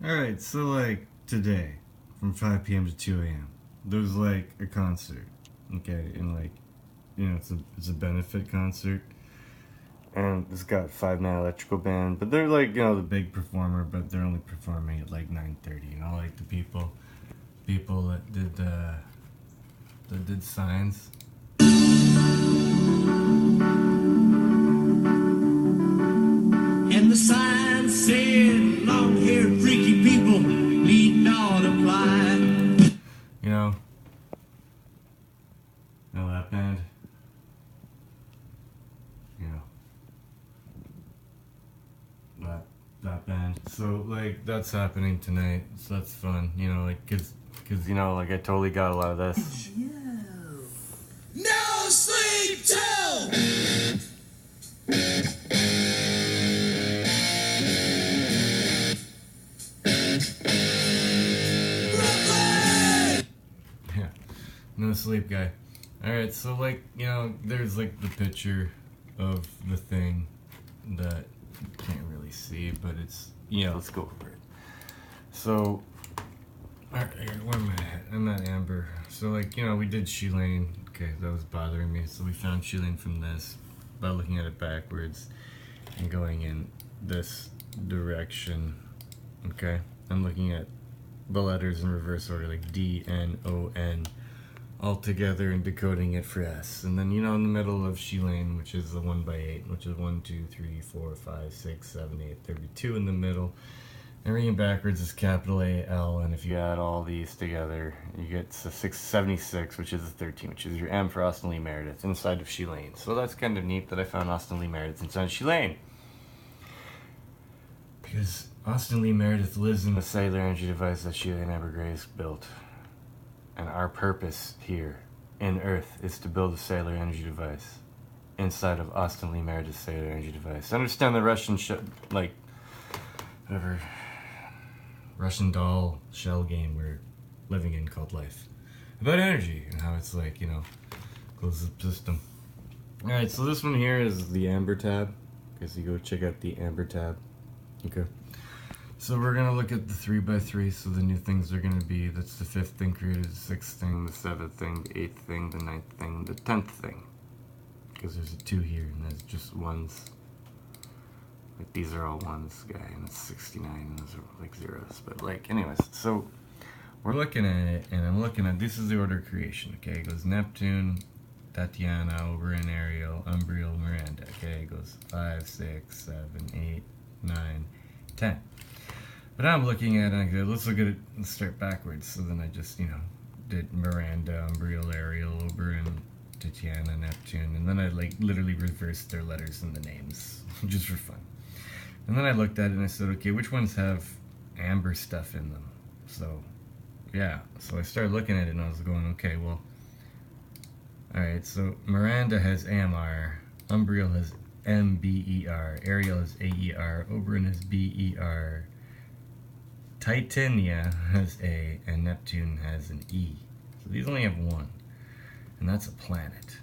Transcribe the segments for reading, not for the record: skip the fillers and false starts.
Alright, so like today, from 5 p.m. to 2 a.m., there's like a concert, okay? And like, it's a benefit concert. And it's got Five Night Electrical Band, but they're like, the big performer, but they're only performing at like 9:30. Like the people that did signs. And the sign said, long-haired freaky people need not apply. Know that band? That band. So like that's happening tonight. So that's fun. Cause like I totally got a lot of this. No sleep till Brooklyn! Yeah. No sleep guy. Alright, so like, there's like the picture of the thing that you can't really see, but it's, let's go over it. So, alright, where am I at? I'm at Amber. So like, we did Shilane. Okay, that was bothering me. So we found Shilane from this by looking at it backwards and going in this direction. Okay, I'm looking at the letters in reverse order, like D, N, O, N, all together and decoding it for S. And then, in the middle of Shilane, which is the 1x8, which is 1, 2, 3, 4, 5, 6, 7, 8, 32 in the middle. And reading backwards is capital A, L, and if you add all these together, you get 676, which is the 13, which is your M for Austin Lee Meredith inside of Shilane. So that's kind of neat that I found Austin Lee Meredith inside of Shilane. Because Austin Lee Meredith lives in the cellular energy device that Sheila and Amber Grace built. And our purpose here in Earth is to build a cellular energy device inside of Austin Lee Meredith's cellular energy device. Understand the Russian Russian doll shell game we're living in called life. About energy and how it's like, closed system. Alright, so this one here is the Amber tab. Okay, so you go check out the Amber tab. Okay. So we're gonna look at the 3x3, so the new things are gonna be, that's the 5th thing created, the 6th thing, the 7th thing, the 8th thing, the 9th thing, the 10th thing. Because there's a 2 here, and there's just ones. Like these are all ones, guy, and it's 69, and those are like zeros. But like, anyways, so we're looking at it, and I'm looking at, this is the order of creation, okay? It goes Neptune, Tatiana, Oberon, Ariel, Umbriel, Miranda, okay? It goes 5, 6, 7, 8, 9, 10. But now I'm looking at it and I go, let's look at it and start backwards. So then I just, did Miranda, Umbriel, Ariel, Oberon, Tatiana, Neptune, and then I like literally reversed their letters and the names, just for fun. And then I looked at it and I said, okay, which ones have amber stuff in them? So, yeah. So I started looking at it and I was going, okay, well, alright, so Miranda has AMR, Umbriel has MBER, Ariel has AER, Oberon has BER, Titania has A, and Neptune has an E. So these only have one, and that's a planet.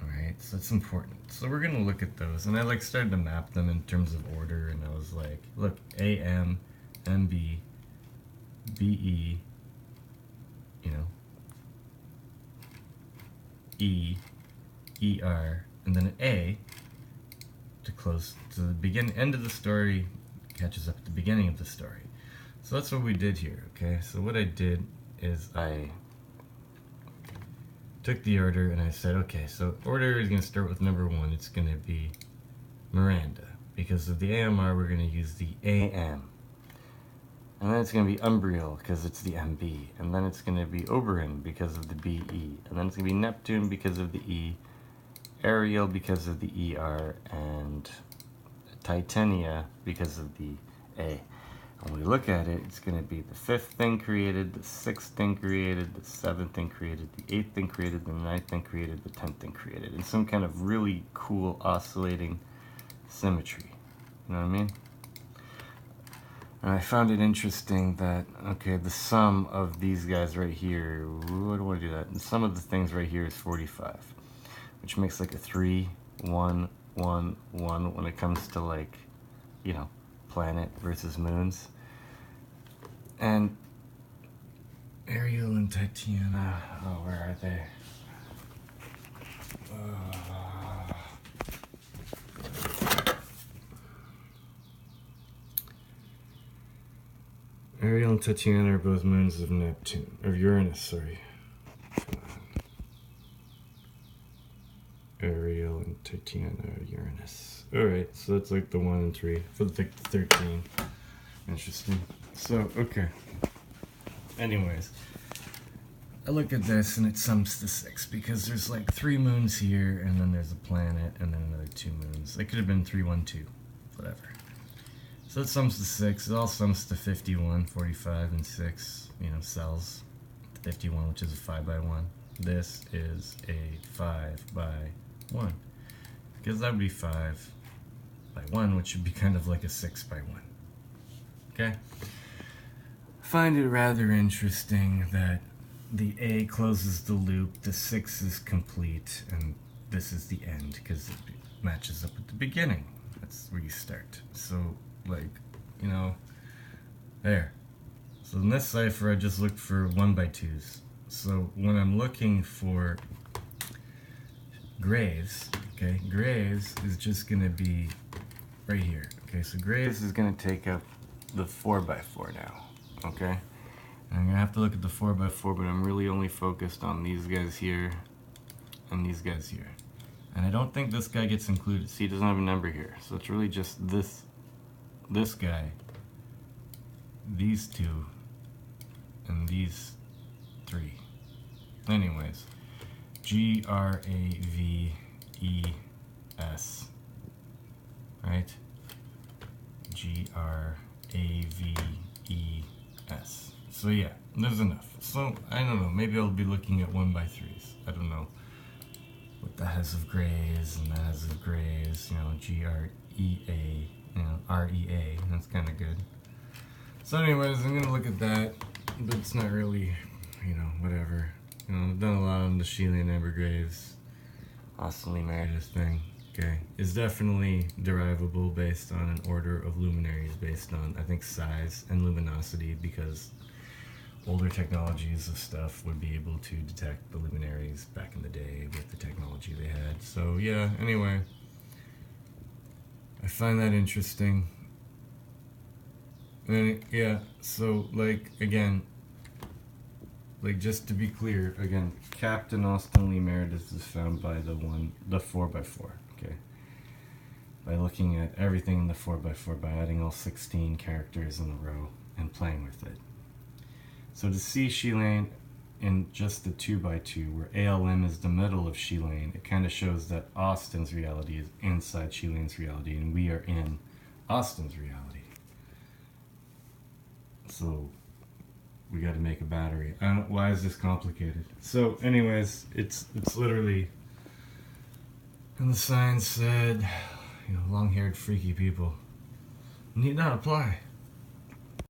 Alright, so that's important. So we're gonna look at those, and I started to map them in terms of order, and I was like, look, AM, MB, BE, E, ER, and then an A to close to the end of the story, catches up at the beginning of the story. So that's what we did here, okay? So what I did is I took the order and I said, okay, so order is going to start with number 1. It's going to be Miranda. Because of the AMR, we're going to use the AM. And then it's going to be Umbriel because it's the MB. And then it's going to be Oberon because of the BE. And then it's going to be Neptune because of the E. Ariel because of the ER. And Titania because of the A. When we look at it, it's going to be the 5th thing created, the 6th thing created, the 7th thing created, the 8th thing created, the 9th thing created, the 10th thing created. And some kind of really cool oscillating symmetry. You know what I mean? And I found it interesting that, okay, the sum of these guys right here, I don't want to do that. The sum of the things right here is 45, which makes like a 3, 1, 1, 1 when it comes to like, planet versus moons. And Ariel and Tatiana. Oh, where are they? Ariel and Tatiana are both moons of Neptune, of Uranus, sorry. Ariel and Tatiana are Uranus. Alright, so that's like the 1 and 3 for the 13. Interesting. So, okay. Anyways, I look at this and it sums to 6 because there's like 3 moons here and then there's a planet and then another 2 moons. It could have been 3, 1, 2, whatever. So it sums to 6. It all sums to 51, 45, and 6, cells. 51, which is a 5 by 1. This is a 5 by 1. Because that would be 5 by 1, which would be kind of like a 6 by 1. Okay? Find it rather interesting that the A closes the loop, the 6 is complete, and this is the end, because it matches up at the beginning. That's where you start. So, there. So in this cipher, I just looked for 1 by 2s. So when I'm looking for Graves, okay, Graves is just going to be right here. Okay, so Graves is going to take up the 4 by 4 now. Okay, and I'm going to have to look at the 4 by 4, but I'm really only focused on these guys here and these guys here. And I don't think this guy gets included. See, he doesn't have a number here. So it's really just this guy, these 2, and these 3. Anyways, Graves, right? Graves. So yeah, there's enough. So I don't know, maybe I'll be looking at 1 by 3s. I don't know what that has of Graves and that has of Graves, GREA, REA, that's kind of good. So anyways, I'm gonna look at that, but it's not really, whatever. I've done a lot on the Sheila and Amber Graves, Austin Lee Meredith thing. Okay, it's definitely derivable based on an order of luminaries based on, I think, size and luminosity, because older technologies of stuff would be able to detect the luminaries back in the day with the technology they had. So yeah, anyway, I find that interesting. And yeah, so again, just to be clear, again, Captain Austin Lee Meredith is found by the 4 by 4, okay? By looking at everything in the 4 by 4, by adding all 16 characters in a row and playing with it. So to see Shelane in just the 2 by 2, where ALM is the middle of Shelane, it kind of shows that Austin's reality is inside Shelane's reality, and we are in Austin's reality. So we got to make a battery. I don't, why is this complicated? So anyways, it's literally, and the sign said, long-haired freaky people need not apply.